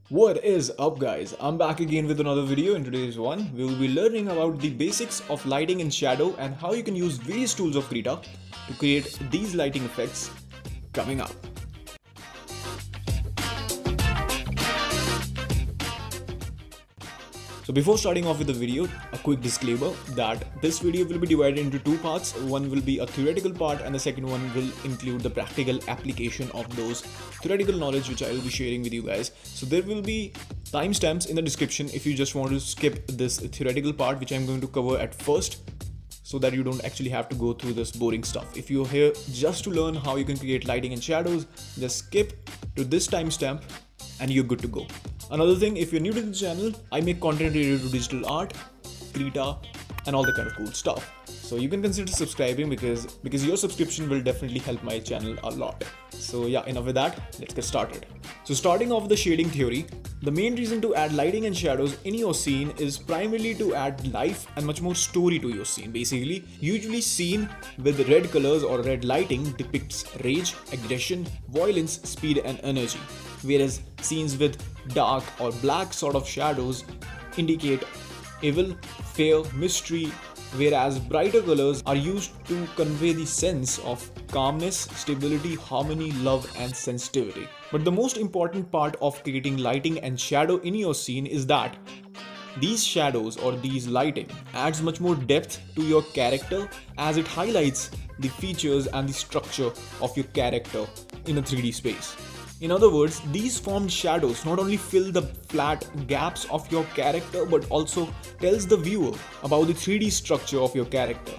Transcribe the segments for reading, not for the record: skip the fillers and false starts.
What is up guys, I'm back again with another video. In today's one, we will be learning about the basics of lighting and shadow and how you can use various tools of Krita to create these lighting effects coming up. So before starting off with the video, a quick disclaimer that this video will be divided into two parts. One will be a theoretical part and the second one will include the practical application of those theoretical knowledge which I will be sharing with you guys. So there will be timestamps in the description if you just want to skip this theoretical part which I'm going to cover at first, so that you don't actually have to go through this boring stuff. If you're here just to learn how you can create lighting and shadows, just skip to this timestamp and you're good to go. Another thing, if you're new to the channel, I make content related to digital art, Krita, and all the kind of cool stuff. So you can consider subscribing because your subscription will definitely help my channel a lot. So yeah, enough with that, let's get started. So starting off with the shading theory, the main reason to add lighting and shadows in your scene is primarily to add life and much more story to your scene. Basically, usually scene with red colors or red lighting depicts rage, aggression, violence, speed and energy. Whereas scenes with dark or black sort of shadows indicate evil, fear, mystery, whereas brighter colors are used to convey the sense of calmness, stability, harmony, love and sensitivity. But the most important part of creating lighting and shadow in your scene is that these shadows or these lighting adds much more depth to your character as it highlights the features and the structure of your character in a 3D space. In other words, these formed shadows not only fill the flat gaps of your character but also tells the viewer about the 3D structure of your character.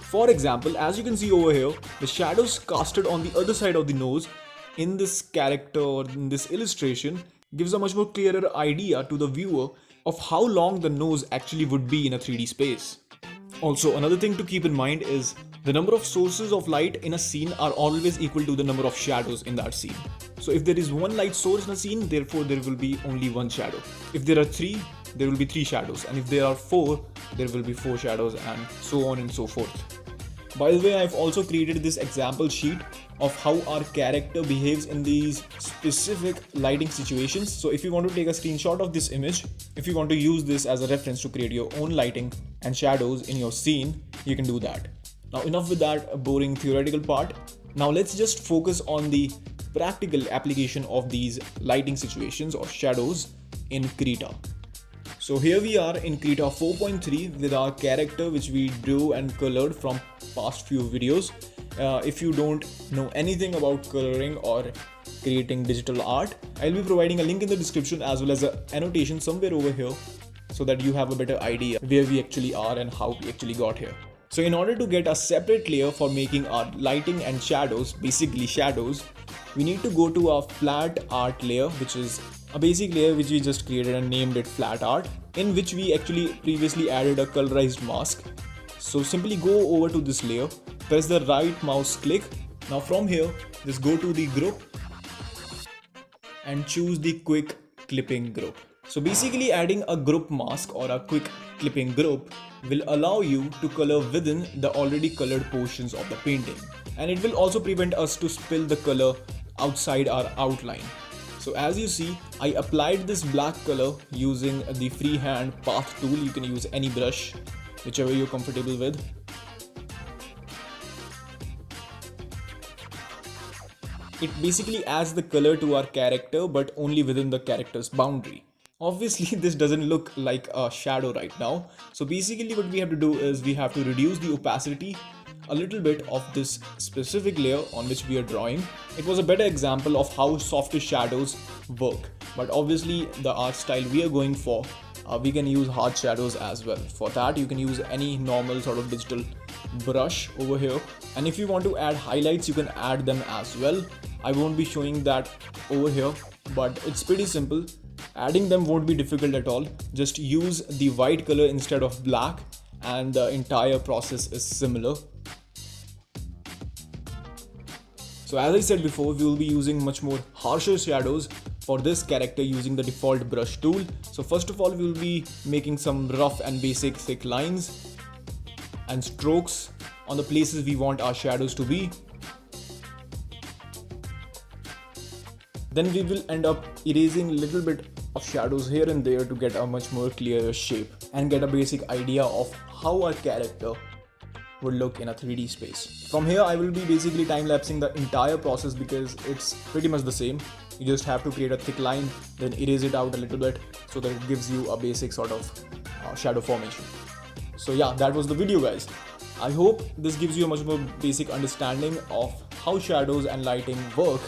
For example, as you can see over here, the shadows casted on the other side of the nose in this character or in this illustration gives a much more clearer idea to the viewer of how long the nose actually would be in a 3D space. Also, another thing to keep in mind is the number of sources of light in a scene are always equal to the number of shadows in that scene. So if there is one light source in a scene, therefore there will be only one shadow. If there are three, there will be three shadows. And if there are four, there will be four shadows and so on and so forth. By the way, I've also created this example sheet of how our character behaves in these specific lighting situations. So if you want to take a screenshot of this image, if you want to use this as a reference to create your own lighting and shadows in your scene, you can do that. Now enough with that boring theoretical part. Now let's just focus on the practical application of these lighting situations or shadows in Krita. So here we are in Krita 4.3 with our character which we drew and colored from past few videos. If you don't know anything about coloring or creating digital art, I'll be providing a link in the description as well as an annotation somewhere over here so that you have a better idea where we actually are and how we actually got here. So in order to get a separate layer for making our lighting and shadows, basically shadows, we need to go to our flat art layer, which is a basic layer which we just created and named it flat art, in which we actually previously added a colorized mask. So simply go over to this layer, press the right mouse click. Now from here, just go to the group and choose the quick clipping group. So basically adding a group mask or a quick clipping group will allow you to color within the already colored portions of the painting. And it will also prevent us to spill the color outside our outline. So as you see, I applied this black color using the freehand path tool. You can use any brush, whichever you're comfortable with. It basically adds the color to our character but only within the character's boundary. Obviously this doesn't look like a shadow right now. So basically what we have to do is we have to reduce the opacity a little bit of this specific layer on which we are drawing. It was a better example of how softer shadows work. But obviously the art style we are going for, we can use hard shadows as well. For that you can use any normal sort of digital brush over here. And if you want to add highlights, you can add them as well. I won't be showing that over here, but it's pretty simple. Adding them won't be difficult at all. Just use the white color instead of black and the entire process is similar. So as I said before, we will be using much more harsher shadows for this character using the default brush tool. So first of all, we will be making some rough and basic thick lines and strokes on the places we want our shadows to be. Then we will end up erasing a little bit of shadows here and there to get a much more clearer shape and get a basic idea of how our character would look in a 3D space. From here I will be basically time-lapsing the entire process because it's pretty much the same. You just have to create a thick line, then erase it out a little bit so that it gives you a basic sort of shadow formation. So yeah, that was the video guys. I hope this gives you a much more basic understanding of how shadows and lighting work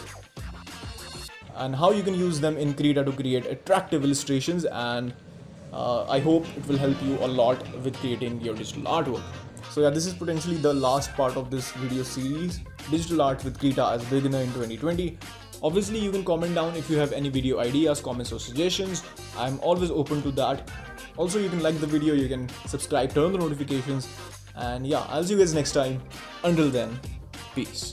and how you can use them in Krita to create attractive illustrations, and I hope it will help you a lot with creating your digital artwork. So yeah, this is potentially the last part of this video series, Digital Art with Krita as beginner in 2020. Obviously you can comment down if you have any video ideas, comments or suggestions. I'm always open to that. Also you can like the video, you can subscribe, turn on the notifications, and yeah, I'll see you guys next time. Until then, peace.